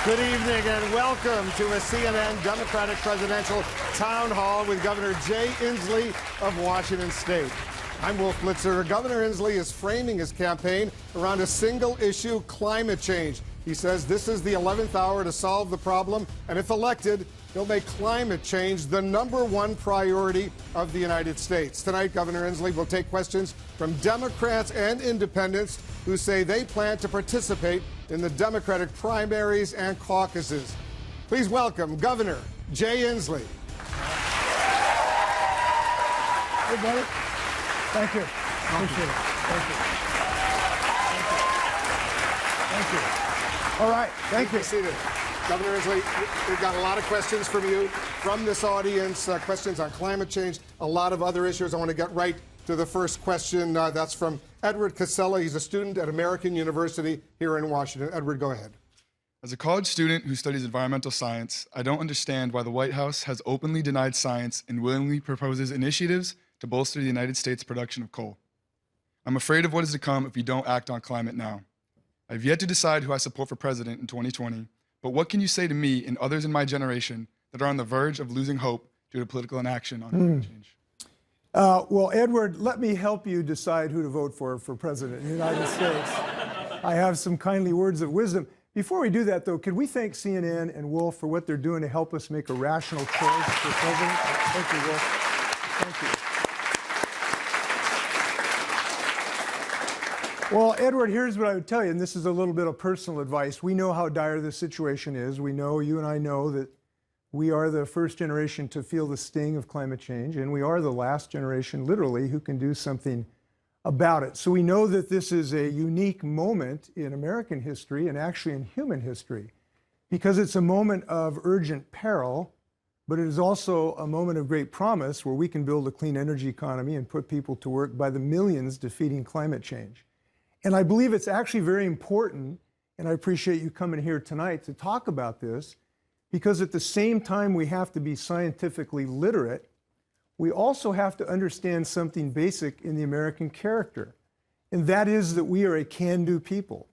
Good evening and welcome to a CNN Democratic presidential town hall with Governor Jay Inslee of Washington State. I'm Wolf Blitzer. Governor Inslee is framing his campaign around a single issue: climate change. He says this is the 11th hour to solve the problem, and if elected, he'll make climate change the #1 priority of the United States. Tonight, Governor Inslee will take questions from Democrats and independents who say they plan to participate in the Democratic primaries and caucuses. Please welcome Governor Jay Inslee. Hey, brother. Thank you. Appreciate it. Thank you. Thank you. All right. Thank you. Be seated. Governor Inslee, we've got a lot of questions from you, from this audience, questions on climate change, a lot of other issues. I want to get right to the first question. That's from Edward Casella. He's a student at American University here in Washington. Edward, go ahead. As a college student who studies environmental science, I don't understand why the White House has openly denied science and willingly proposes initiatives to bolster the United States' production of coal. I'm afraid of what is to come if we don't act on climate now. I've yet to decide who I support for president in 2020, but what can you say to me and others in my generation that are on the verge of losing hope due to political inaction on climate change? Well, Edward, let me help you decide who to vote for president of the United States. I have some kindly words of wisdom. Before we do that, though, could we thank CNN and Wolf for what they're doing to help us make a rational choice for president? Thank you, Wolf. Thank you. Well, Edward, here's what I would tell you, and this is a little bit of personal advice. We know how dire the situation is. We know, you and I know, that we are the first generation to feel the sting of climate change, and we are the last generation, literally, who can do something about it. So we know that this is a unique moment in American history, and actually in human history, because it's a moment of urgent peril, but it is also a moment of great promise where we can build a clean energy economy and put people to work by the millions defeating climate change. And I believe it's actually very important, and I appreciate you coming here tonight to talk about this, because at the same time we have to be scientifically literate, we also have to understand something basic in the American character, and that is that we are a can-do people.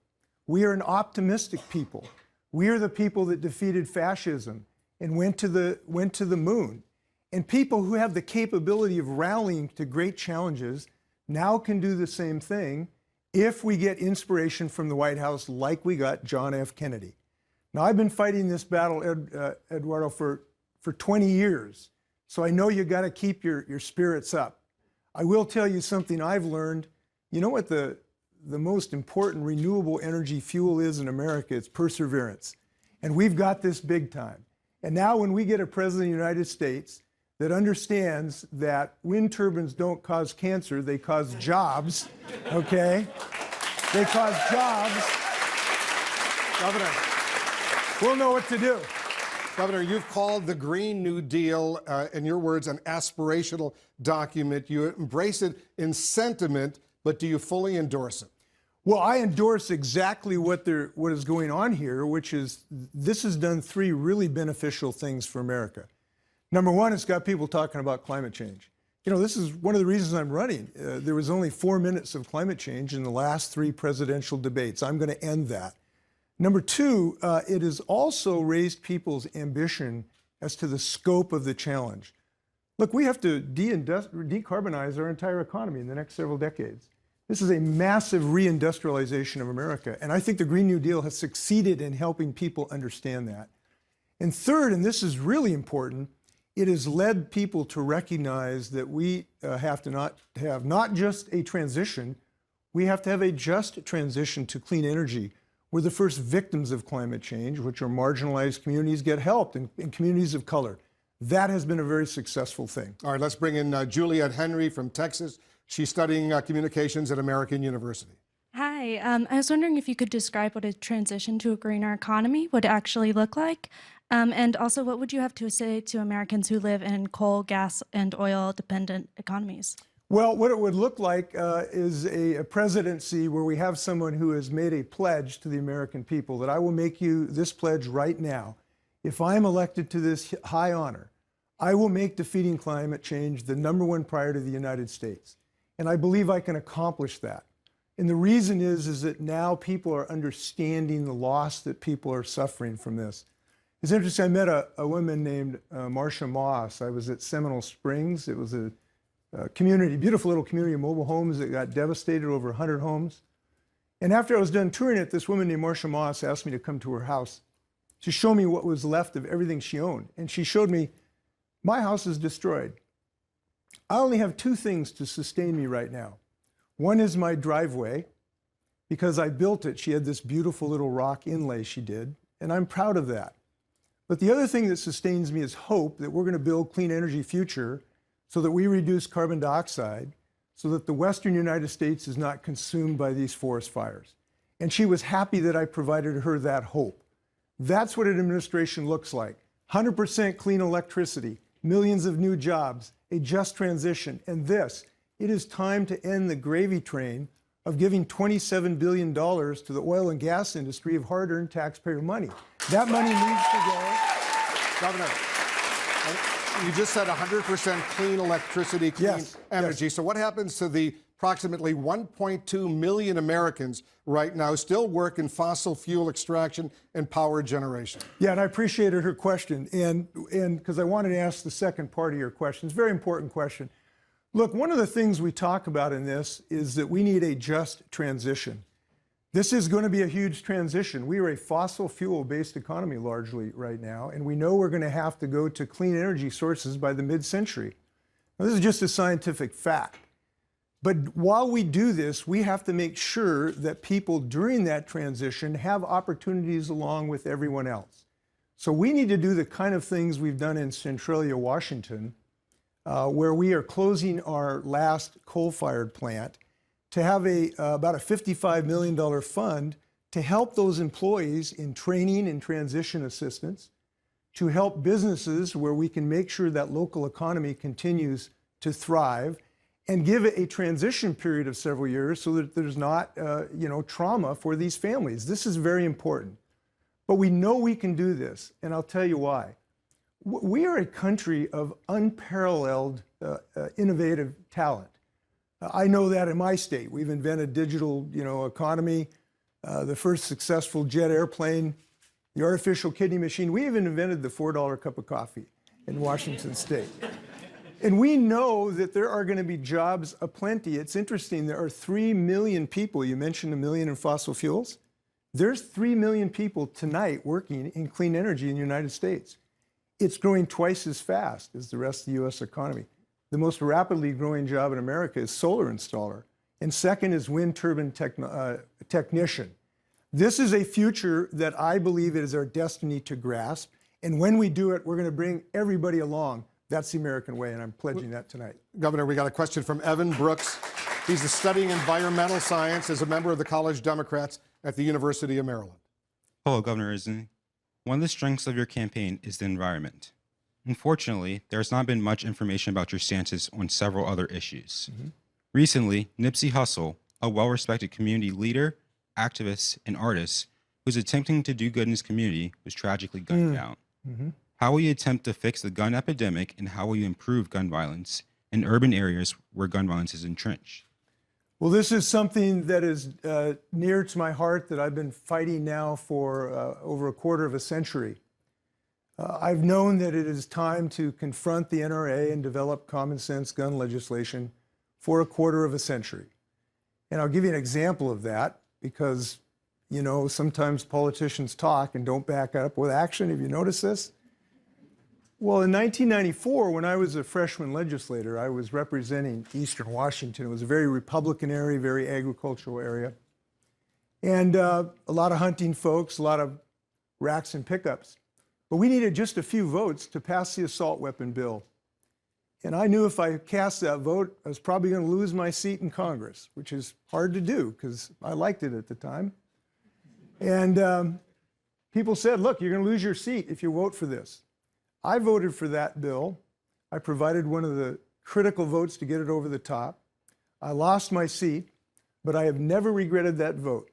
We are an optimistic people. We are the people that defeated fascism and went to the moon. And people who have the capability of rallying to great challenges now can do the same thing if we get inspiration from the White House like we got John F. Kennedy. Now, I've been fighting this battle, Eduardo, for 20 years, so I know you got to keep your spirits up. I will tell you something I've learned. You know what the most important renewable energy fuel is in America? It's perseverance. And we've got this big time. And now when we get a president of the United States that understands that wind turbines don't cause cancer, they cause jobs, okay? They cause jobs. Governor, We'll know what to do. Governor, you've called the Green New Deal, in your words, an aspirational document. You embrace it in sentiment, but do you fully endorse it? Well, I endorse exactly what is going on here, which is this has done three really beneficial things for America. Number one, it's got people talking about climate change. You know, this is one of the reasons I'm running. There was only 4 minutes of climate change in the last 3 presidential debates. I'm going to end that. Number two, it has also raised people's ambition as to the scope of the challenge. Look, we have to decarbonize our entire economy in the next several decades. This is a massive reindustrialization of America, and I think the Green New Deal has succeeded in helping people understand that. And third, and this is really important, it has led people to recognize that we have to not just a transition, we have to have a just transition to clean energy. We're the first victims of climate change, which are marginalized communities, get helped, and communities of color. That has been a very successful thing. All right, let's bring in Juliet Henry from Texas. She's studying communications at American University. Hi, I was wondering if you could describe what a transition to a greener economy would actually look like. And also, what would you have to say to Americans who live in coal, gas, and oil-dependent economies? Well, what it would look like is a presidency where we have someone who has made a pledge to the American people that I will make you this pledge right now. If I'm elected to this high honor, I will make defeating climate change the #1 priority of the United States. And I believe I can accomplish that. And the reason is that now people are understanding the loss that people are suffering from this. It's interesting, I met a woman named Marcia Moss. I was at Seminole Springs. It was a community, beautiful little community of mobile homes that got devastated, over 100 homes. And after I was done touring it, this woman named Marcia Moss asked me to come to her house to show me what was left of everything she owned. And she showed me, my house is destroyed. I only have two things to sustain me right now. One is my driveway, because I built it. She had this beautiful little rock inlay she did, and I'm proud of that. But the other thing that sustains me is hope that we're going to build clean energy future so that we reduce carbon dioxide, so that the Western United States is not consumed by these forest fires. And she was happy that I provided her that hope. That's what an administration looks like. 100% clean electricity, millions of new jobs, a just transition, and this. It is time to end the gravy train of giving $27 billion to the oil and gas industry of hard-earned taxpayer money. That money needs to go. Governor, you just said 100% clean electricity, clean energy. Yes. So what happens to the approximately 1.2 million Americans right now still work in fossil fuel extraction and power generation? Yeah, and I appreciated her question, and because I wanted to ask the second part of your question. It's a very important question. Look, one of the things we talk about in this is that we need a just transition. This is going to be a huge transition. We are a fossil fuel-based economy largely right now, and we know we're going to have to go to clean energy sources by the mid-century. Now, this is just a scientific fact. But while we do this, we have to make sure that people during that transition have opportunities along with everyone else. So we need to do the kind of things we've done in Centralia, Washington, where we are closing our last coal-fired plant, to have about a $55 million fund to help those employees in training and transition assistance, to help businesses where we can make sure that local economy continues to thrive, and give it a transition period of several years so that there's not trauma for these families. This is very important. But we know we can do this, and I'll tell you why. We are a country of unparalleled innovative talent. I know that in my state. We've invented digital, economy, the first successful jet airplane, the artificial kidney machine. We even invented the $4 cup of coffee in Washington State. And we know that there are going to be jobs aplenty. It's interesting, there are 3 million people. You mentioned 1 million in fossil fuels. There's 3 million people tonight working in clean energy in the United States. It's growing twice as fast as the rest of the U.S. economy. The most rapidly growing job in America is solar installer, and second is wind turbine technician. This is a future that I believe it is our destiny to grasp, and when we do it, we're going to bring everybody along. That's the American way, and I'm pledging that tonight. Governor, we got a question from Evan Brooks. He's studying environmental science as a member of the College Democrats at the University of Maryland. Hello, Governor Inslee. One of the strengths of your campaign is the environment. Unfortunately, there has not been much information about your stances on several other issues. Recently, Nipsey Hussle, a well-respected community leader, activist, and artist who's attempting to do good in his community, was tragically gunned down. How will you attempt to fix the gun epidemic, and how will you improve gun violence in urban areas where gun violence is entrenched? Well, this is something that is near to my heart that I've been fighting now for over a quarter of a century. I've known that it is time to confront the NRA and develop common sense gun legislation for a quarter of a century. And I'll give you an example of that because, sometimes politicians talk and don't back up with action. Have you noticed this? Well, in 1994, when I was a freshman legislator, I was representing Eastern Washington. It was a very Republican area, very agricultural area. And a lot of hunting folks, a lot of racks and pickups. But we needed just a few votes to pass the assault weapon bill. And I knew if I cast that vote, I was probably going to lose my seat in Congress, which is hard to do because I liked it at the time. And people said, look, you're going to lose your seat if you vote for this. I voted for that bill. I provided one of the critical votes to get it over the top. I lost my seat, but I have never regretted that vote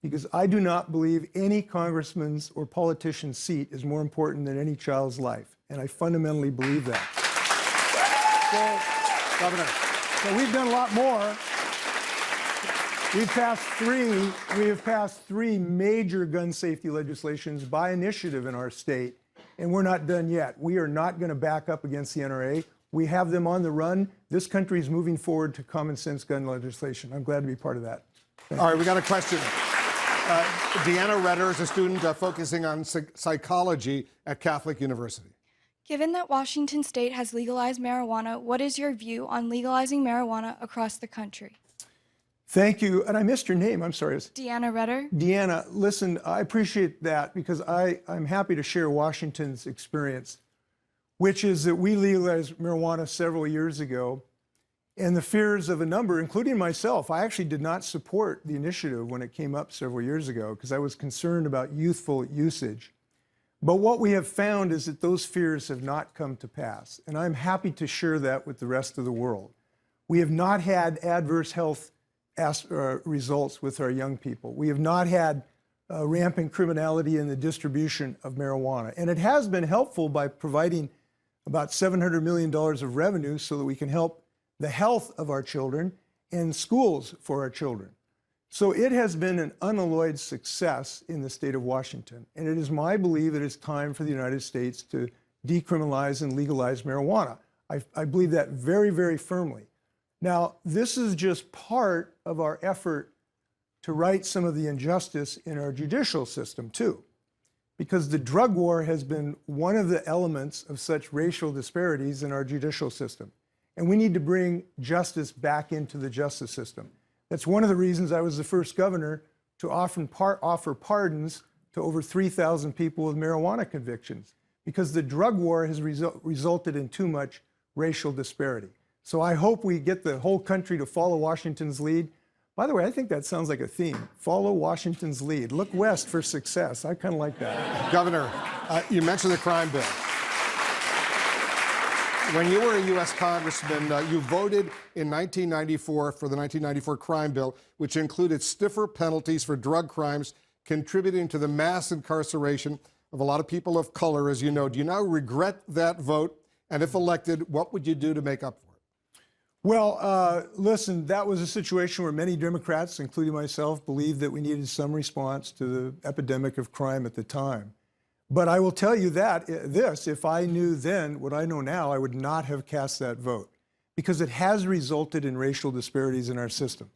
because I do not believe any congressman's or politician's seat is more important than any child's life. And I fundamentally believe that. So, Governor, So we've done a lot more. We have passed three major gun safety legislations by initiative in our state, and we're not done yet. We are not going to back up against the NRA. We have them on the run. This country is moving forward to common sense gun legislation. I'm glad to be part of that. All right, we got a question. Deanna Redder is a student focusing on psychology at Catholic University. Given that Washington state has legalized marijuana, what is your view on legalizing marijuana across the country? Thank you. And I missed your name. I'm sorry. Deanna Redder. Deanna, listen, I appreciate that because I'm happy to share Washington's experience, which is that we legalized marijuana several years ago. And the fears of a number, including myself, I actually did not support the initiative when it came up several years ago because I was concerned about youthful usage. But what we have found is that those fears have not come to pass. And I'm happy to share that with the rest of the world. We have not had adverse health results with our young people. We have not had rampant criminality in the distribution of marijuana. And it has been helpful by providing about $700 million of revenue so that we can help the health of our children and schools for our children. So it has been an unalloyed success in the state of Washington. And it is my belief it is time for the United States to decriminalize and legalize marijuana. I believe that very, very firmly. Now, this is just part of our effort to right some of the injustice in our judicial system, too, because the drug war has been one of the elements of such racial disparities in our judicial system. And we need to bring justice back into the justice system. That's one of the reasons I was the first governor to offer pardons to over 3,000 people with marijuana convictions, because the drug war has resulted in too much racial disparity. So I hope we get the whole country to follow Washington's lead. By the way, I think that sounds like a theme. Follow Washington's lead. Look west for success. I kind of like that. Governor, you mentioned the crime bill. When you were a U.S. Congressman, you voted in 1994 for the 1994 crime bill, which included stiffer penalties for drug crimes, contributing to the mass incarceration of a lot of people of color, as you know. Do you now regret that vote? And if elected, what would you do to make up for it? Well, listen, that was a situation where many Democrats, including myself, believed that we needed some response to the epidemic of crime at the time. But I will tell you that if I knew then what I know now, I would not have cast that vote, because it has resulted in racial disparities in our system.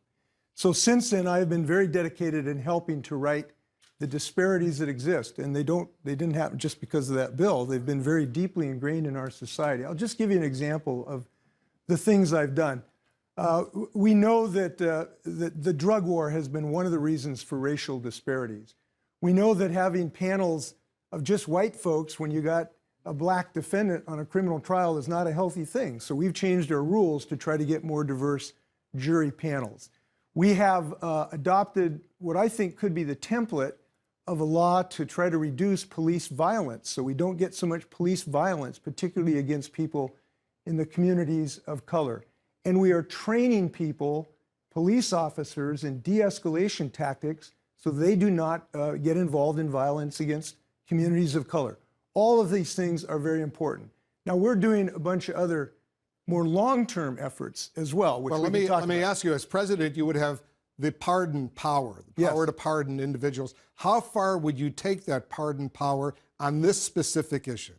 So since then, I have been very dedicated in helping to right the disparities that exist. And they didn't happen just because of that bill. They've been very deeply ingrained in our society. I'll just give you an example of the things I've done. We know that the drug war has been one of the reasons for racial disparities. We know that having panels of just white folks when you got a black defendant on a criminal trial is not a healthy thing. So we've changed our rules to try to get more diverse jury panels. We have adopted what I think could be the template of a law to try to reduce police violence, so we don't get so much police violence, particularly against people in the communities of color. And we are training people, police officers, in de-escalation tactics so they do not get involved in violence against communities of color. All of these things are very important. Now, we're doing a bunch of other more long-term efforts as well. Which let me ask you, as president, you would have the pardon power, the power to pardon individuals. How far would you take that pardon power on this specific issue?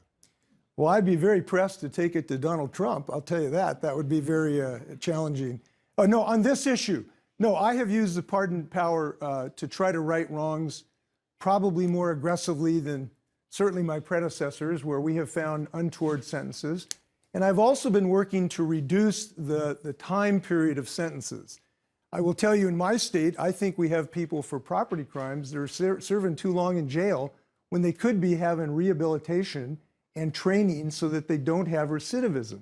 Well, I'd be very pressed to take it to Donald Trump. I'll tell you that. That would be very challenging. No, on this issue, no, I have used the pardon power to try to right wrongs probably more aggressively than certainly my predecessors, where we have found untoward sentences. And I've also been working to reduce the time period of sentences. I will tell you, in my state, I think we have people for property crimes that are serving too long in jail when they could be having rehabilitation and training so that they don't have recidivism.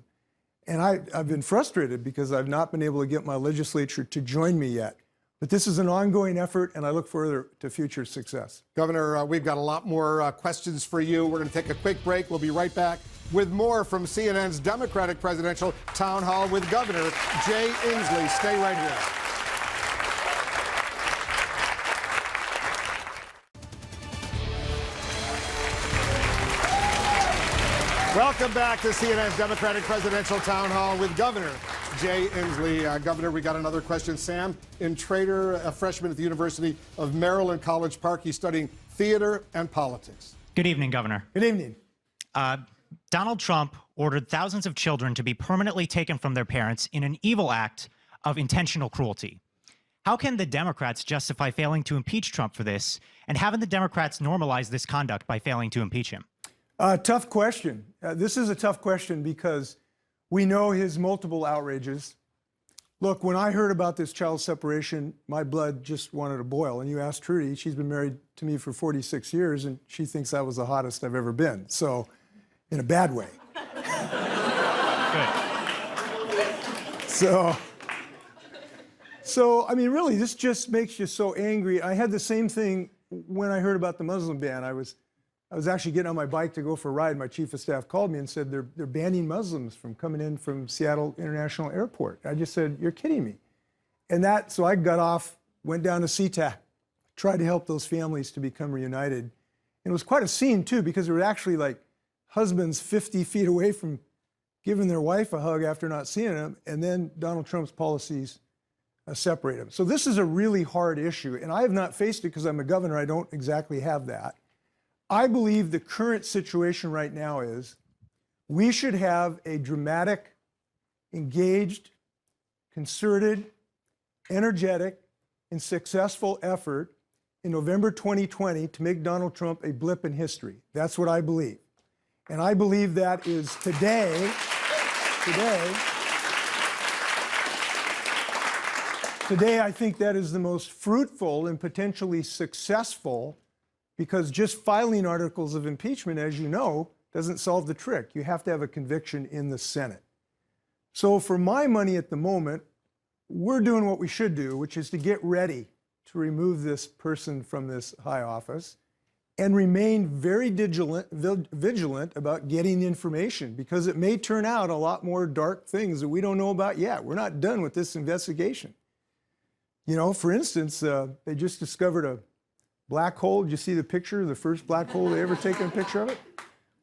And I've been frustrated because I've not been able to get my legislature to join me yet. But this is an ongoing effort, and I look forward to future success. Governor, we've got a lot more questions for you. We're going to take a quick break. We'll be right back with more from CNN's Democratic Presidential Town Hall with Governor Jay Inslee. Stay right here. Welcome back to CNN's Democratic Presidential Town Hall with Governor Jay Inslee. Governor, we got another question. Sam, in Trader, a freshman at the University of Maryland, College Park. He's studying theater and politics. Good evening, Governor. Good evening. Donald Trump ordered thousands of children to be permanently taken from their parents in an evil act of intentional cruelty. How can the Democrats justify failing to impeach Trump for this, and haven't the Democrats normalized this conduct by failing to impeach him? Tough question. This is a tough question because we know his multiple outrages. Look, when I heard about this child separation, my blood just wanted to boil. And you asked Trudy, she's been married to me for 46 years, and she thinks I was the hottest I've ever been. So, in a bad way. Good. So, I mean, really, this just makes you so angry. I had the same thing when I heard about the Muslim ban. I was actually getting on my bike to go for a ride. My chief of staff called me and said they're banning Muslims from coming in from Seattle International Airport. I just said, you're kidding me. So I got off, went down to SeaTac, tried to help those families to become reunited. And it was quite a scene, too, because there were actually like husbands 50 feet away from giving their wife a hug after not seeing them, and then Donald Trump's policies separate them. So this is a really hard issue, and I have not faced it because I'm a governor. I don't exactly have that. I believe the current situation right now is we should have a dramatic, engaged, concerted, energetic, and successful effort in November 2020 to make Donald Trump a blip in history. That's what I believe. And I believe that is today, I think that is the most fruitful and potentially successful, because just filing articles of impeachment, as you know, doesn't solve the trick. You have to have a conviction in the Senate. So for my money at the moment, we're doing what we should do, which is to get ready to remove this person from this high office and remain very vigilant about getting information, because it may turn out a lot more dark things that we don't know about yet. We're not done with this investigation. You know, for instance, they just discovered a black hole. Did you see the picture, the first black hole they ever taken a picture of it?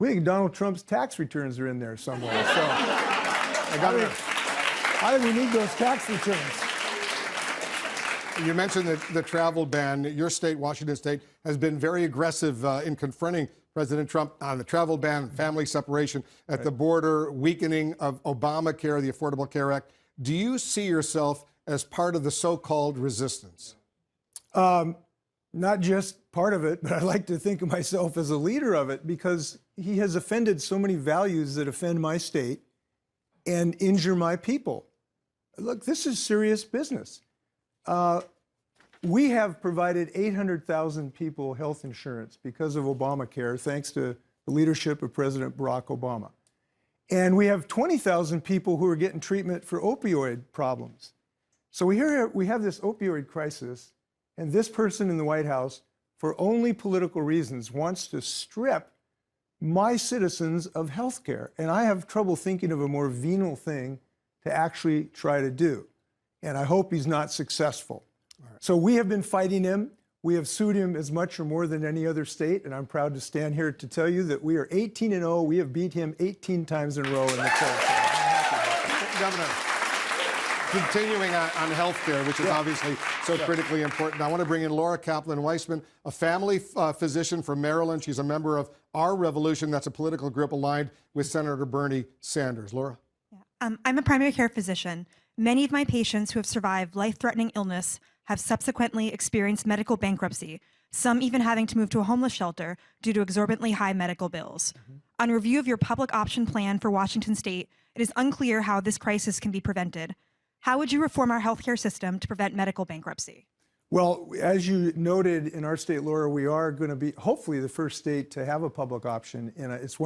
We think Donald Trump's tax returns are in there somewhere. So I think we need those tax returns. You mentioned the travel ban. Your state, Washington State, has been very aggressive in confronting President Trump on the travel ban, family separation at the border, weakening of Obamacare, the Affordable Care Act. Do you see yourself as part of the so-called resistance? Not just part of it, but I like to think of myself as a leader of it, because he has offended so many values that offend my state and injure my people. Look, this is serious business. We have provided 800,000 people health insurance because of Obamacare, thanks to the leadership of President Barack Obama. And we have 20,000 people who are getting treatment for opioid problems. So we have this opioid crisis, and this person in the White House, for only political reasons, wants to strip my citizens of health care. And I have trouble thinking of a more venal thing to actually try to do. And I hope he's not successful. Right. So we have been fighting him. We have sued him as much or more than any other state, and I'm proud to stand here to tell you that we are 18-0. We have beat him 18 times in a row in the court. Governor, continuing on health care, which is obviously so critically important, I want to bring in Laura Kaplan-Weissman, a family physician from Maryland. She's a member of Our Revolution. That's a political group aligned with Senator Bernie Sanders. Laura? Yeah. I'm a primary care physician. Many of my patients who have survived life-threatening illness have subsequently experienced medical bankruptcy, some even having to move to a homeless shelter due to exorbitantly high medical bills. On review of your public option plan for Washington State, it is unclear how this crisis can be prevented. How would you reform our healthcare system to prevent medical bankruptcy? Well, as you noted in our state, Laura, we are going to be hopefully the first state to have a public option. And it's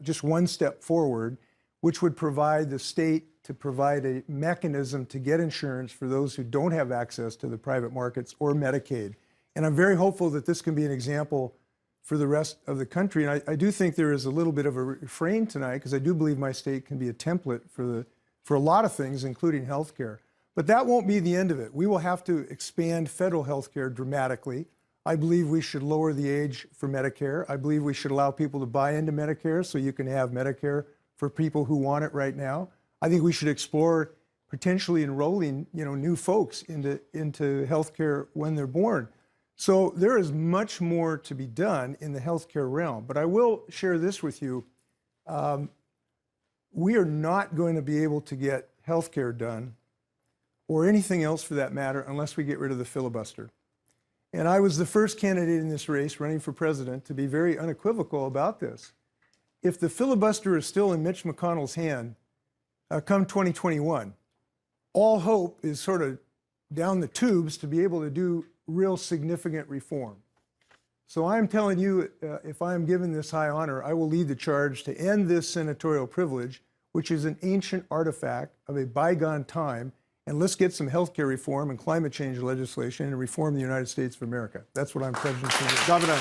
just one step forward, which would provide the state to provide a mechanism to get insurance for those who don't have access to the private markets or Medicaid. And I'm very hopeful that this can be an example for the rest of the country. And I do think there is a little bit of a refrain tonight, because I do believe my state can be a template for a lot of things, including health care. But that won't be the end of it. We will have to expand federal health care dramatically. I believe we should lower the age for Medicare. I believe we should allow people to buy into Medicare so you can have Medicare for people who want it right now. I think we should explore potentially enrolling, new folks into healthcare when they're born. So there is much more to be done in the healthcare realm. But I will share this with you. We are not going to be able to get healthcare done, or anything else for that matter, unless we get rid of the filibuster. And I was the first candidate in this race running for president to be very unequivocal about this. If the filibuster is still in Mitch McConnell's hand come 2021, all hope is sort of down the tubes to be able to do real significant reform. So I'm telling you, if I'm given this high honor, I will lead the charge to end this senatorial privilege, which is an ancient artifact of a bygone time, and let's get some healthcare reform and climate change legislation and reform the United States of America. That's what I'm pledging to do. Governor,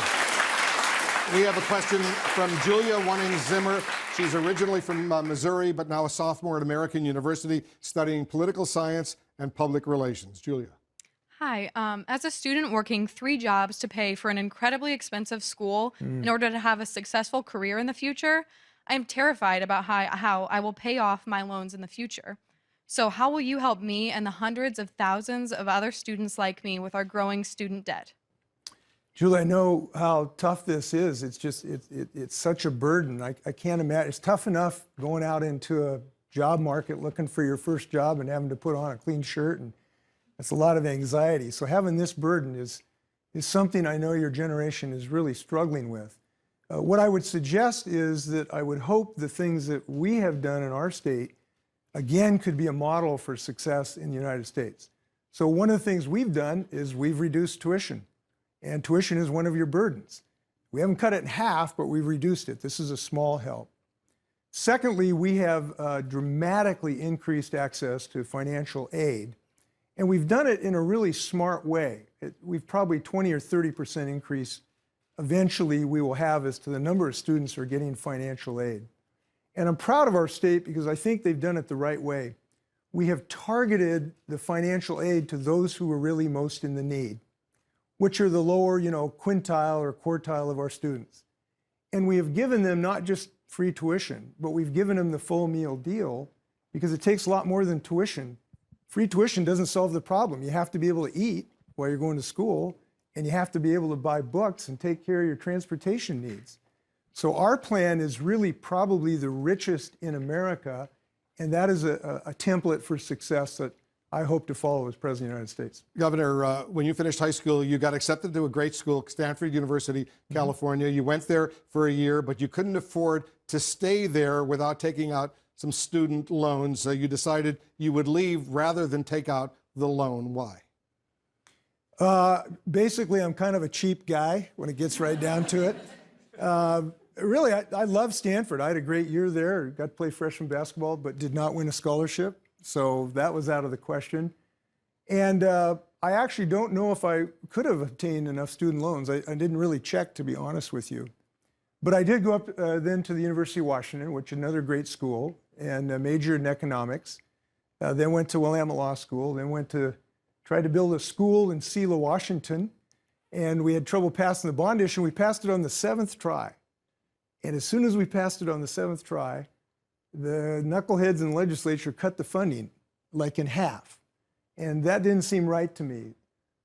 we have a question from Julia Wanning-Zimmer. She's originally from Missouri, but now a sophomore at American University studying political science and public relations. Julia. Hi. As a student working 3 jobs to pay for an incredibly expensive school in order to have a successful career in the future, I am terrified about how I will pay off my loans in the future. So how will you help me and the hundreds of thousands of other students like me with our growing student debt? Julie, I know how tough this is. It's such a burden. I can't imagine. It's tough enough going out into a job market looking for your first job and having to put on a clean shirt, and that's a lot of anxiety. So having this burden is something I know your generation is really struggling with. What I would suggest is that I would hope the things that we have done in our state, again, could be a model for success in the United States. So one of the things we've done is we've reduced tuition. And tuition is one of your burdens. We haven't cut it in half, but we've reduced it. This is a small help. Secondly, we have dramatically increased access to financial aid. And we've done it in a really smart way. We've probably 20 or 30% increase eventually we will have as to the number of students who are getting financial aid. And I'm proud of our state because I think they've done it the right way. We have targeted the financial aid to those who are really most in the need, which are the lower, quintile or quartile of our students. And we have given them not just free tuition, but we've given them the full meal deal because it takes a lot more than tuition. Free tuition doesn't solve the problem. You have to be able to eat while you're going to school, and you have to be able to buy books and take care of your transportation needs. So our plan is really probably the richest in America, and that is a template for success that I hope to follow as President of the United States. Governor, when you finished high school, you got accepted to a great school, Stanford University, California. You went there for a year, but you couldn't afford to stay there without taking out some student loans. You decided you would leave rather than take out the loan. Why? Basically, I'm kind of a cheap guy when it gets right down to it. Really, I love Stanford. I had a great year there. Got to play freshman basketball, but did not win a scholarship. So that was out of the question. And I actually don't know if I could have obtained enough student loans. I didn't really check, to be honest with you. But I did go up then to the University of Washington, which is another great school, and majored in economics. Then went to Willamette Law School. Then tried to build a school in Selah, Washington. And we had trouble passing the bond issue. We passed it on the 7th try. And as soon as we passed it on the 7th try, the knuckleheads in the legislature cut the funding like in half. And that didn't seem right to me.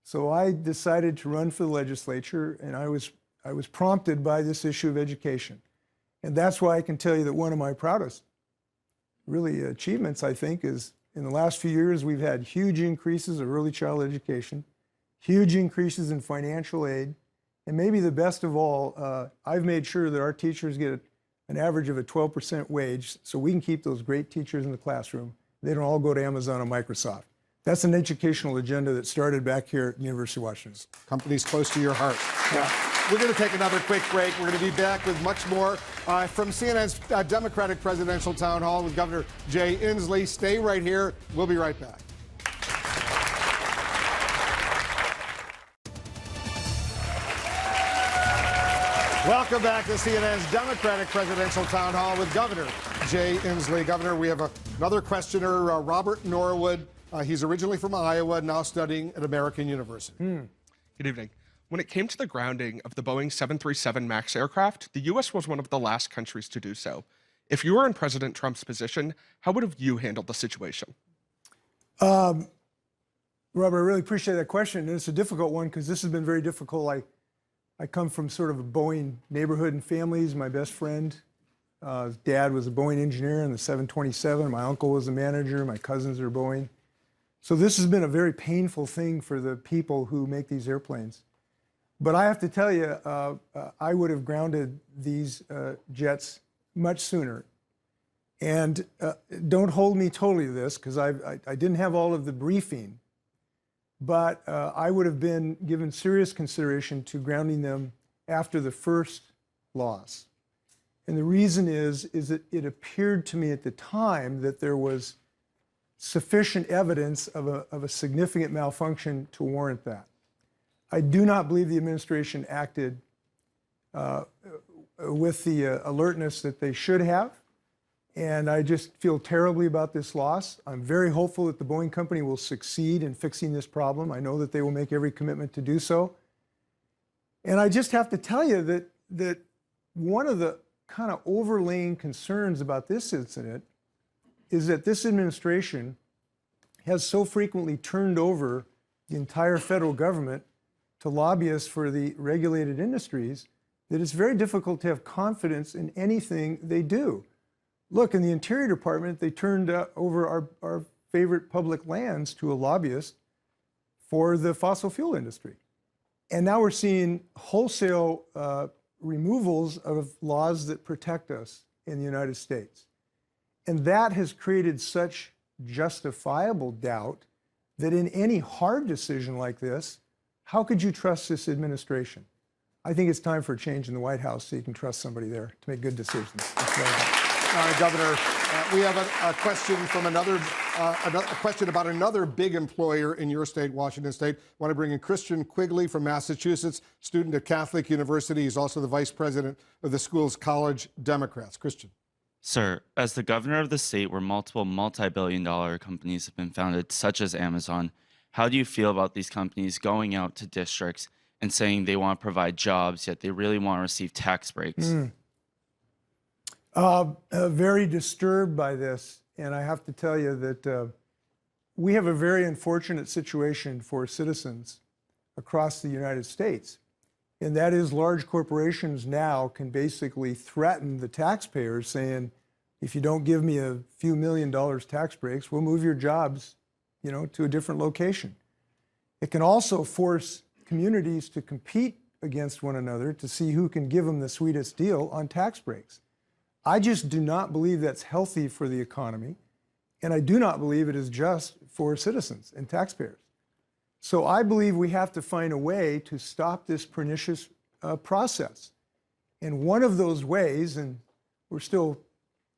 So I decided to run for the legislature, and I was prompted by this issue of education. And that's why I can tell you that one of my proudest really achievements, I think, is in the last few years, we've had huge increases of early child education, huge increases in financial aid, and maybe the best of all, I've made sure that our teachers get an average of a 12% wage so we can keep those great teachers in the classroom. They don't all go to Amazon or Microsoft. That's an educational agenda that started back here at the University of Washington. Companies close to your heart. Yeah. We're going to take another quick break. We're going to be back with much more from CNN's Democratic Presidential Town Hall with Governor Jay Inslee. Stay right here. We'll be right back. Welcome back to CNN's Democratic Presidential Town Hall with Governor Jay Inslee. Governor, we have another questioner, Robert Norwood. He's originally from Iowa, now studying at American University. Good evening. When it came to the grounding of the Boeing 737 MAX aircraft, the U.S. was one of the last countries to do so. If you were in President Trump's position, how would have you handled the situation? Robert, I really appreciate that question. And it's a difficult one because this has been very difficult. I come from sort of a Boeing neighborhood and families. My best friend, his dad was a Boeing engineer in the 727. My uncle was a manager. My cousins are Boeing. So this has been a very painful thing for the people who make these airplanes. But I have to tell you, I would have grounded these jets much sooner. And don't hold me totally to this because I didn't have all of the briefing. But I would have been given serious consideration to grounding them after the first loss. And the reason is that it appeared to me at the time that there was sufficient evidence of a significant malfunction to warrant that. I do not believe the administration acted with the alertness that they should have. And I just feel terribly about this loss. I'm very hopeful that the Boeing company will succeed in fixing this problem. I know that they will make every commitment to do so. And I just have to tell you that one of the kind of overlaying concerns about this incident is that this administration has so frequently turned over the entire federal government to lobbyists for the regulated industries that it's very difficult to have confidence in anything they do. Look, in the Interior Department, they turned over our favorite public lands to a lobbyist for the fossil fuel industry. And now we're seeing wholesale removals of laws that protect us in the United States. And that has created such justifiable doubt that in any hard decision like this, how could you trust this administration? I think it's time for a change in the White House so you can trust somebody there to make good decisions. That's what I think. All right, Governor, we have a question from a question about another big employer in your state, Washington State. I want to bring in Christian Quigley from Massachusetts, student at Catholic University. He's also the vice president of the school's College Democrats. Christian. Sir, as the governor of the state where multiple multi-billion-dollar companies have been founded, such as Amazon, how do you feel about these companies going out to districts and saying they want to provide jobs, yet they really want to receive tax breaks? Very disturbed by this, and I have to tell you that we have a very unfortunate situation for citizens across the United States, and that is large corporations now can basically threaten the taxpayers saying, if you don't give me a few $1 million tax breaks, we'll move your jobs, to a different location. It can also force communities to compete against one another to see who can give them the sweetest deal on tax breaks. I just do not believe that's healthy for the economy, and I do not believe it is just for citizens and taxpayers. So I believe we have to find a way to stop this pernicious process. And one of those ways, and we're still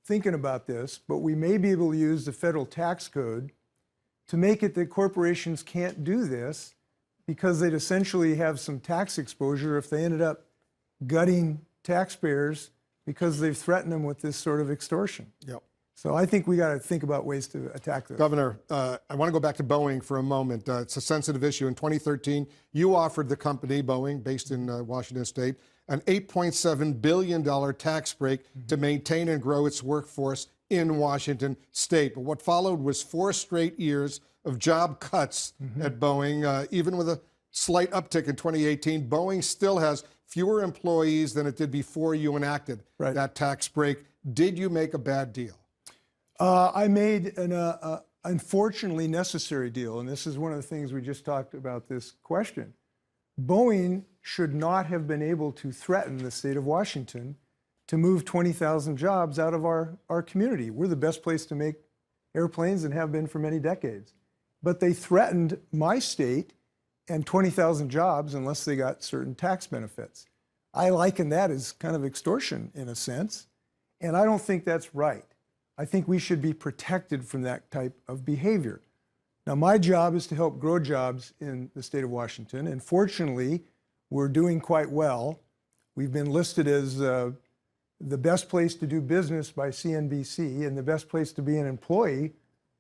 thinking about this, but we may be able to use the federal tax code to make it that corporations can't do this because they'd essentially have some tax exposure if they ended up gutting taxpayers because they've threatened them with this sort of extortion. Yep. So I think we got to think about ways to attack this. Governor, I want to go back to Boeing for a moment. It's a sensitive issue. In 2013, you offered the company, Boeing, based in Washington State, an $8.7 billion tax break to maintain and grow its workforce in Washington State. But what followed was 4 straight years of job cuts at Boeing. Even with a slight uptick in 2018, Boeing still has fewer employees than it did before you enacted that tax break. Did you make a bad deal? I made an unfortunately necessary deal, and this is one of the things we just talked about this question. Boeing should not have been able to threaten the state of Washington to move 20,000 jobs out of our community. We're the best place to make airplanes and have been for many decades. But they threatened my state and 20,000 jobs unless they got certain tax benefits. I liken that as kind of extortion in a sense, and I don't think that's right. I think we should be protected from that type of behavior. Now, my job is to help grow jobs in the state of Washington, and fortunately, we're doing quite well. We've been listed as the best place to do business by CNBC and the best place to be an employee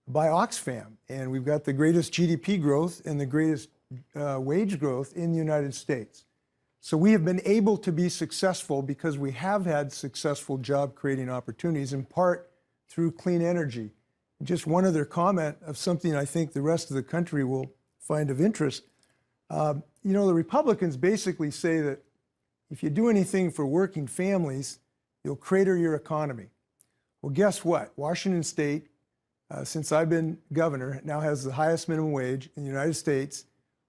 by Oxfam. And we've got the greatest GDP growth and the greatest wage growth in the United States. So we have been able to be successful because we have had successful job creating opportunities, in part through clean energy, Just one other comment of something I think the rest of the country will find of interest. You know, the Republicans basically say that if you do anything for working families, you'll crater your economy. Well, guess what? Washington State, since I've been governor, now has the highest minimum wage in the United States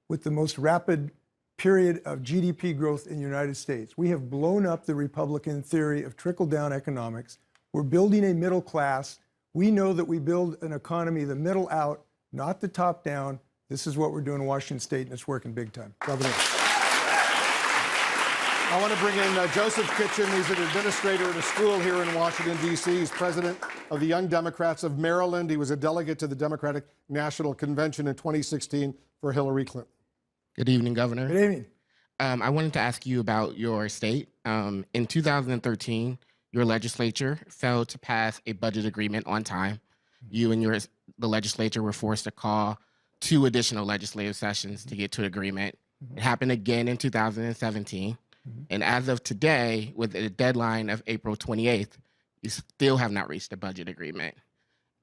with the most rapid period of GDP growth in the United States. We have blown up the Republican theory of trickle-down economics. We're building a middle class. We know that we build an economy the middle out, not the top down. This is what we're doing in Washington State, and it's working big time. Governor. I want to bring in Joseph Kitchen. He's an administrator at a school here in Washington, D.C. He's president of the Young Democrats of Maryland. He was a delegate to the Democratic National Convention in 2016 for Hillary Clinton. Good evening, Governor. Good evening. I wanted to ask you about your state. In 2013, your legislature failed to pass a budget agreement on time. You and the legislature were forced to call 2 additional legislative sessions to get to agreement. It happened again in 2017. And as of today, with a deadline of April 28th, you still have not reached a budget agreement.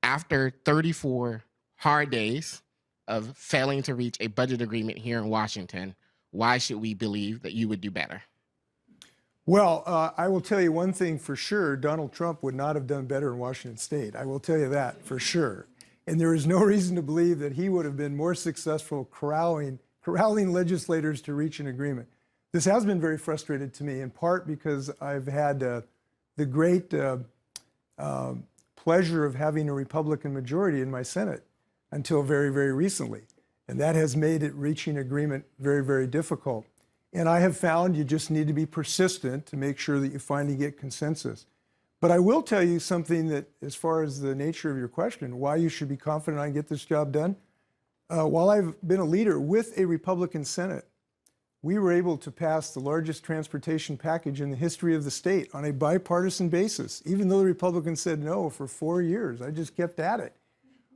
After 34 hard days of failing to reach a budget agreement here in Washington, why should we believe that you would do better? Well, I will tell you one thing for sure. Donald Trump would not have done better in Washington State. I will tell you that for sure. And there is no reason to believe that he would have been more successful corralling legislators to reach an agreement. This has been very frustrating to me, in part because I've had the great pleasure of having a Republican majority in my Senate until very, very recently. And that has made it reaching agreement very, very difficult. And I have found you just need to be persistent to make sure that you finally get consensus. But I will tell you something that, as far as the nature of your question, why you should be confident I can get this job done. While I've been a leader with a Republican Senate, we were able to pass the largest transportation package in the history of the state on a bipartisan basis, even though the Republicans said no for 4 years. I just kept at it.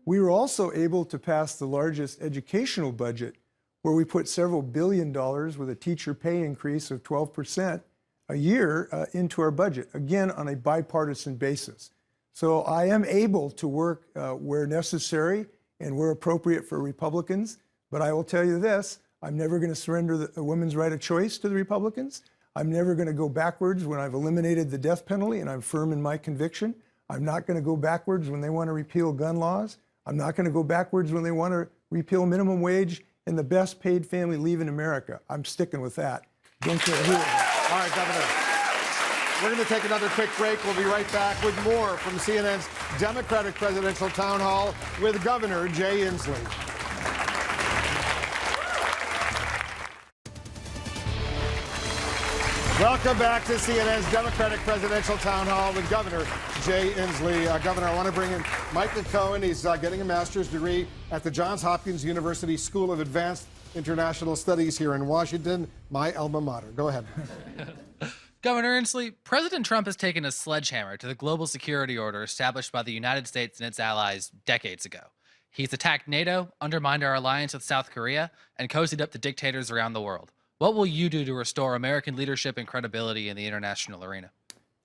We were also able to pass the largest educational budget, where we put several $billion with a teacher pay increase of 12% a year into our budget, again, on a bipartisan basis. So I am able to work where necessary and where appropriate for Republicans. But I will tell you this, I'm never going to surrender the women's right of choice to the Republicans. I'm never going to go backwards when I've eliminated the death penalty, and I'm firm in my conviction. I'm not going to go backwards when they want to repeal gun laws. I'm not going to go backwards when they want to repeal minimum wage and the best paid family leave in America. I'm sticking with that. Don't care who it is. All right, Governor. We're going to take another quick break. We'll be right back with more from CNN's Democratic Presidential Town Hall with Governor Jay Inslee. Welcome back to CNN's Democratic Presidential Town Hall with Governor Jay Inslee. Governor, I want to bring in Michael Cohen. He's getting a master's degree at the Johns Hopkins University School of Advanced International Studies here in Washington, my alma mater. Go ahead. Governor Inslee, President Trump has taken a sledgehammer to the global security order established by the United States and its allies decades ago. He's attacked NATO, undermined our alliance with South Korea, and cozied up to dictators around the world. What will you do to restore American leadership and credibility in the international arena?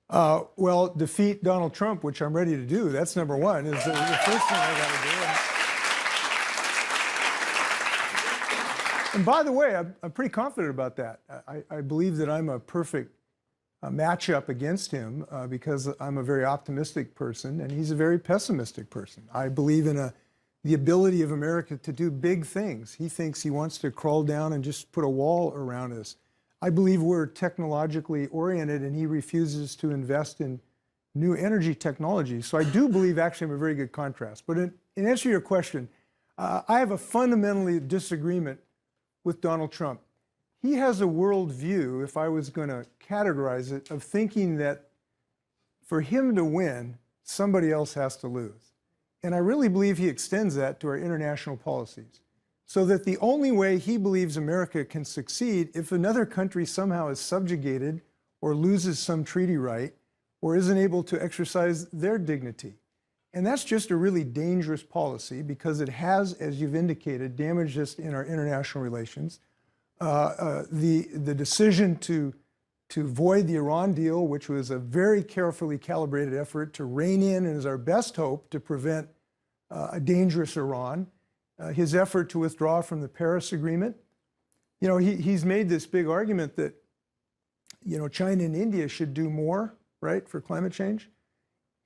Well, defeat Donald Trump, which I'm ready to do. That's number one, is the first thing I got to do. And by the way, I'm pretty confident about that. I believe that I'm a perfect matchup against him because I'm a very optimistic person and he's a very pessimistic person. I believe in the ability of America to do big things. He thinks he wants to crawl down and just put a wall around us. I believe we're technologically oriented and he refuses to invest in new energy technology. So I do believe actually I'm a very good contrast. But in answer to your question, I have a fundamentally disagreement with Donald Trump. He has a worldview, if I was going to categorize it, of thinking that for him to win, somebody else has to lose. And I really believe he extends that to our international policies. So that the only way he believes America can succeed if another country somehow is subjugated or loses some treaty right or isn't able to exercise their dignity. And that's just a really dangerous policy because it has, as you've indicated, damaged us in our international relations. The decision to void the Iran deal, which was a very carefully calibrated effort to rein in and is our best hope to prevent a dangerous Iran, his effort to withdraw from the Paris Agreement. You know, he's made this big argument that, you know, China and India should do more, right, for climate change.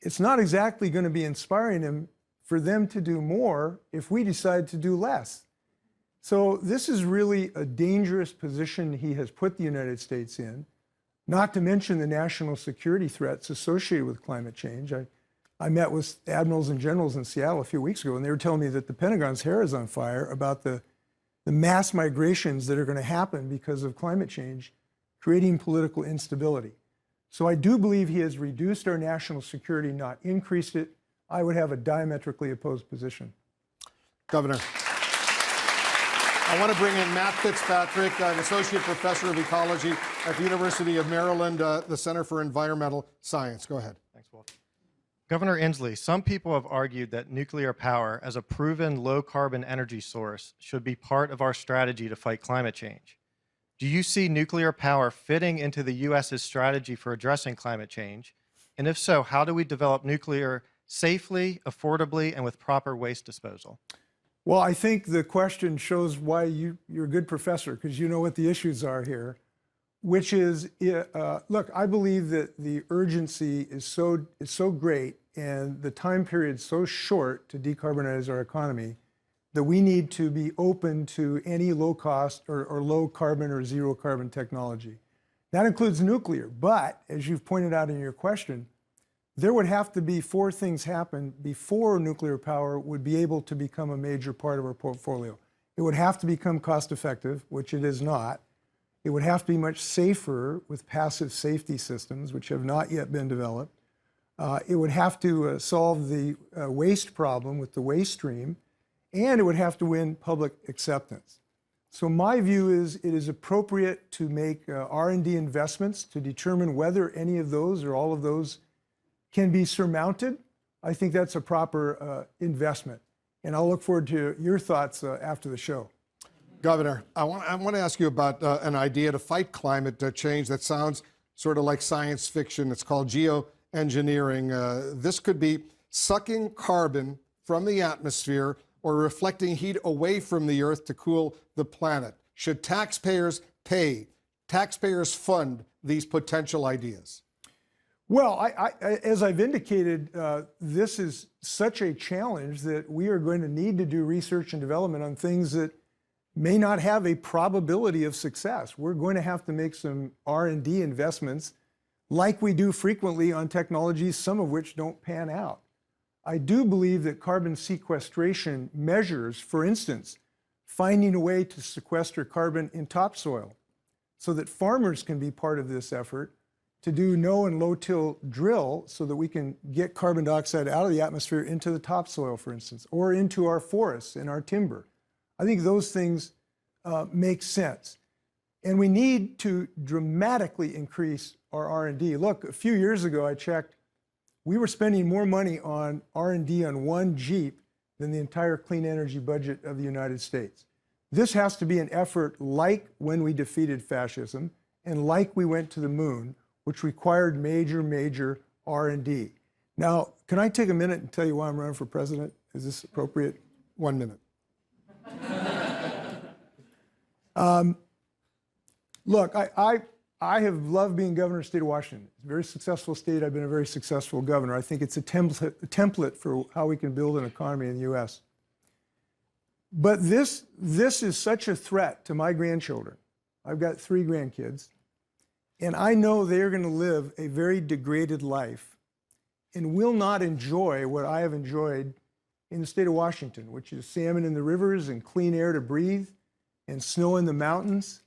It's not exactly going to be inspiring him for them to do more if we decide to do less. So this is really a dangerous position he has put the United States in, not to mention the national security threats associated with climate change. I met with admirals and generals in Seattle a few weeks ago, and they were telling me that the Pentagon's hair is on fire about the mass migrations that are going to happen because of climate change, creating political instability. So I do believe he has reduced our national security, not increased it. I would have a diametrically opposed position. Governor. I want to bring in Matt Fitzpatrick, an associate professor of ecology at the University of Maryland, the Center for Environmental Science. Go ahead. Thanks, Walt. Governor Inslee, some people have argued that nuclear power as a proven low-carbon energy source should be part of our strategy to fight climate change. Do you see nuclear power fitting into the U.S.'s strategy for addressing climate change? And if so, how do we develop nuclear safely, affordably, and with proper waste disposal? Well, I think the question shows why you're a good professor, because you know what the issues are here, which is, look, I believe that the urgency is so great and the time period so short to decarbonize our economy that we need to be open to any low cost or low carbon or zero carbon technology. That includes nuclear, but as you've pointed out in your question, there would have to be 4 things happen before nuclear power would be able to become a major part of our portfolio. It would have to become cost effective, which it is not. It would have to be much safer with passive safety systems, which have not yet been developed. It would have to solve the waste problem with the waste stream, and it would have to win public acceptance. So my view is it is appropriate to make R&D investments to determine whether any of those or all of those can be surmounted. I think that's a proper investment. And I'll look forward to your thoughts after the show. Governor, I want to ask you about an idea to fight climate change that sounds sort of like science fiction. It's called geoengineering. This could be sucking carbon from the atmosphere or reflecting heat away from the Earth to cool the planet. Should taxpayers pay? Taxpayers fund these potential ideas? Well, as I've indicated, this is such a challenge that we are going to need to do research and development on things that may not have a probability of success. We're going to have to make some R&D investments like we do frequently on technologies, some of which don't pan out. I do believe that carbon sequestration measures, for instance, finding a way to sequester carbon in topsoil so that farmers can be part of this effort, to do no and low till drill so that we can get carbon dioxide out of the atmosphere into the topsoil, for instance, or into our forests and our timber. I think those things make sense. And we need to dramatically increase our R&D. Look, a few years ago I checked, we were spending more money on R&D on one Jeep than the entire clean energy budget of the United States. This has to be an effort like when we defeated fascism and like we went to the moon, which required major R&D. Now, can I take a minute and tell you why I'm running for president? Is this appropriate? 1 minute. Look, I have loved being governor of the state of Washington. It's a very successful state. I've been a very successful governor. I think it's a template for how we can build an economy in the U.S. But this is such a threat to my grandchildren. I've got 3 grandkids. And I know they're going to live a very degraded life and will not enjoy what I have enjoyed in the state of Washington, which is salmon in the rivers and clean air to breathe and snow in the mountains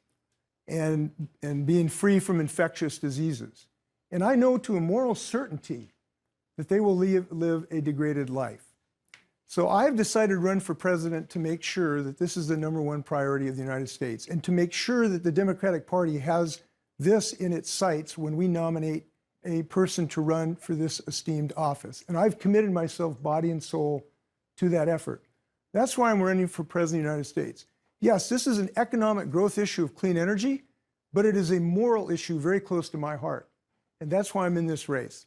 and being free from infectious diseases. And I know to a moral certainty that they will live a degraded life. So I've decided to run for president to make sure that this is the #1 priority of the United States and to make sure that the Democratic Party has this in its sights when we nominate a person to run for this esteemed office. And I've committed myself body and soul to that effort. That's why I'm running for president of the United States. Yes, this is an economic growth issue of clean energy, but it is a moral issue very close to my heart. And that's why I'm in this race.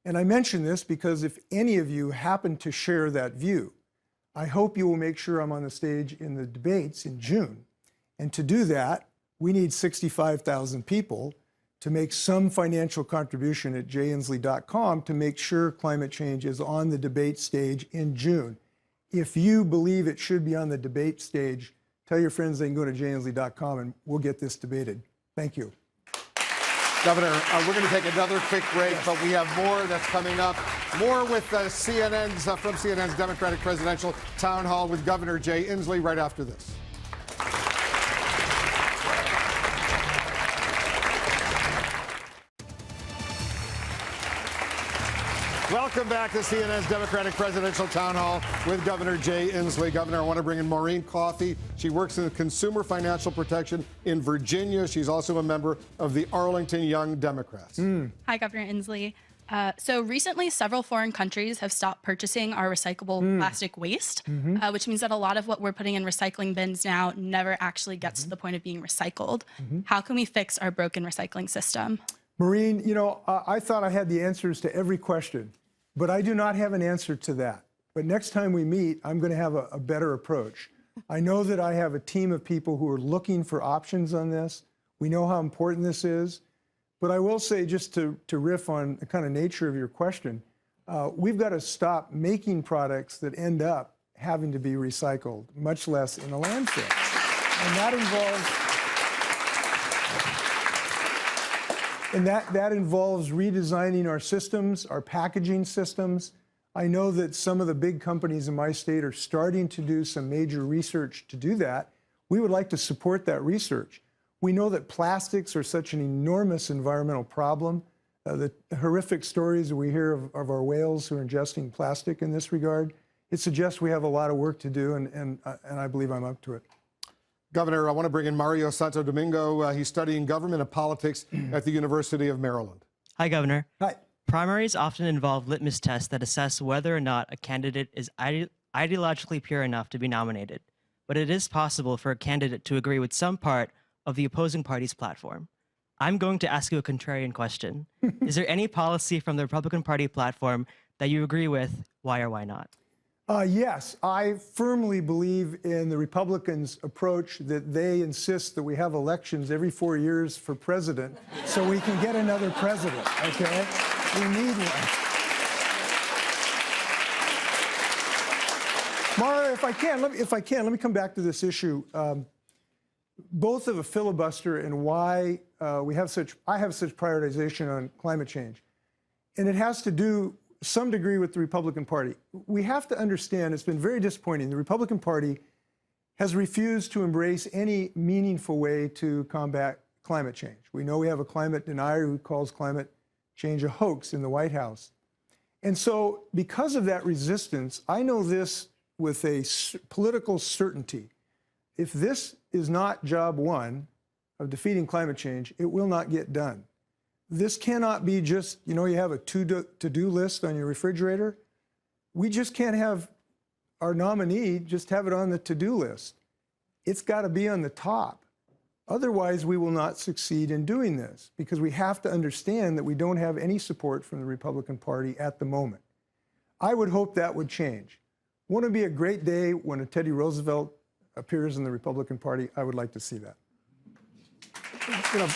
And I mention this because if any of you happen to share that view, I hope you will make sure I'm on the stage in the debates in June. And to do that, we need 65,000 people to make some financial contribution at jinslee.com to make sure climate change is on the debate stage in June. If you believe it should be on the debate stage, tell your friends they can go to jinslee.com and we'll get this debated. Thank you. Governor, we're going to take another quick break, but we have more that's coming up. More with from CNN's Democratic Presidential Town Hall with Governor Jay Inslee right after this. Welcome back to CNN's Democratic Presidential Town Hall with Governor Jay Inslee. Governor, I want to bring in Maureen Coffey. She works in Consumer Financial Protection in Virginia. She's also a member of the Arlington Young Democrats. Hi, Governor Inslee. So recently, several foreign countries have stopped purchasing our recyclable plastic waste, which means that a lot of what we're putting in recycling bins now never actually gets to the point of being recycled. How can we fix our broken recycling system? Maureen, you know, I thought I had the answers to every question, but I do not have an answer to that. But next time we meet, I'm going to have a better approach. I know that I have a team of people who are looking for options on this. We know how important this is. But I will say, just to riff on the kind of nature of your question, we've got to stop making products that end up having to be recycled, much less in a landfill. And that involves redesigning our systems, our packaging systems. I know that some of the big companies in my state are starting to do some major research to do that. We would like to support that research. We know that plastics are such an enormous environmental problem. The horrific stories we hear of our whales who are ingesting plastic in this regard, it suggests we have a lot of work to do, and I believe I'm up to it. Governor, I want to bring in Mario Santo Domingo. He's studying government and politics at the University of Maryland. Hi, Governor. Hi. Primaries often involve litmus tests that assess whether or not a candidate is ideologically pure enough to be nominated. But it is possible for a candidate to agree with some part of the opposing party's platform. I'm going to ask you a contrarian question. Is there any policy from the Republican Party platform that you agree with? Why or why not? Yes, I firmly believe in the Republicans' approach that they insist that we have elections every 4 years for president so we can get another president, okay? We need one. Mara, if I can, let me come back to this issue. Both of a filibuster and why I have such prioritization on climate change. And it has to do some degree with the Republican Party. We have to understand, it's been very disappointing. The Republican Party has refused to embrace any meaningful way to combat climate change. We know we have a climate denier who calls climate change a hoax in the White House. And so because of that resistance, I know this with a political certainty. If this is not job one of defeating climate change, it will not get done. This cannot be just, you know, you have a to-do list on your refrigerator. We just can't have our nominee just have it on the to-do list. It's got to be on the top. Otherwise, we will not succeed in doing this because we have to understand that we don't have any support from the Republican Party at the moment. I would hope that would change. Won't it be a great day when a Teddy Roosevelt appears in the Republican Party? I would like to see that. You know,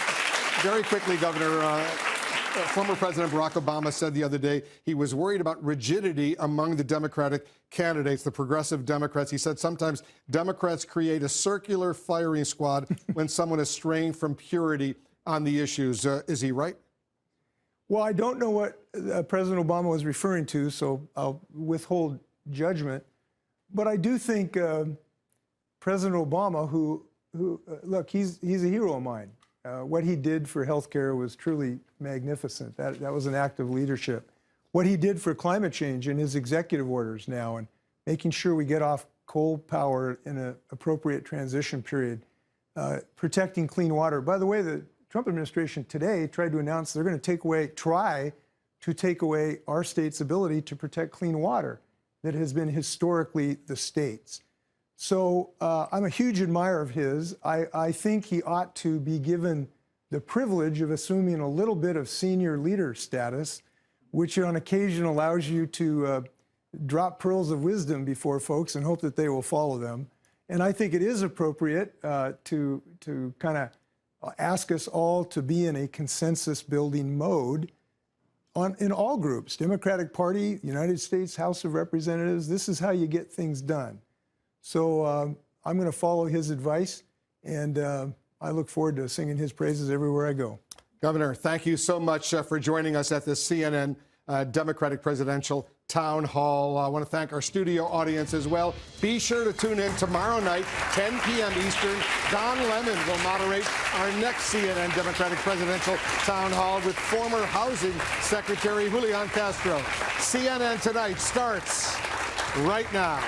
very quickly, Governor, former President Barack Obama said the other day he was worried about rigidity among the Democratic candidates, the progressive Democrats. He said sometimes Democrats create a circular firing squad when someone is straying from purity on the issues. Is he right? Well, I don't know what President Obama was referring to, so I'll withhold judgment. But I do think President Obama, who look, he's a hero of mine. What he did for healthcare was truly magnificent. That was an act of leadership. What he did for climate change in his executive orders now and making sure we get off coal power in an appropriate transition period, protecting clean water. By the way, the Trump administration today tried to announce they're going to try to take away our state's ability to protect clean water that has been historically the state's. So I'm a huge admirer of his. I think he ought to be given the privilege of assuming a little bit of senior leader status, which on occasion allows you to drop pearls of wisdom before folks and hope that they will follow them. And I think it is appropriate to kind of ask us all to be in a consensus-building mode in all groups, Democratic Party, United States House of Representatives. This is how you get things done. So I'm going to follow his advice, and I look forward to singing his praises everywhere I go. Governor, thank you so much for joining us at this CNN Democratic Presidential Town Hall. I want to thank our studio audience as well. Be sure to tune in tomorrow night, 10 p.m. Eastern. Don Lemon will moderate our next CNN Democratic Presidential Town Hall with former Housing Secretary Julian Castro. CNN Tonight starts right now.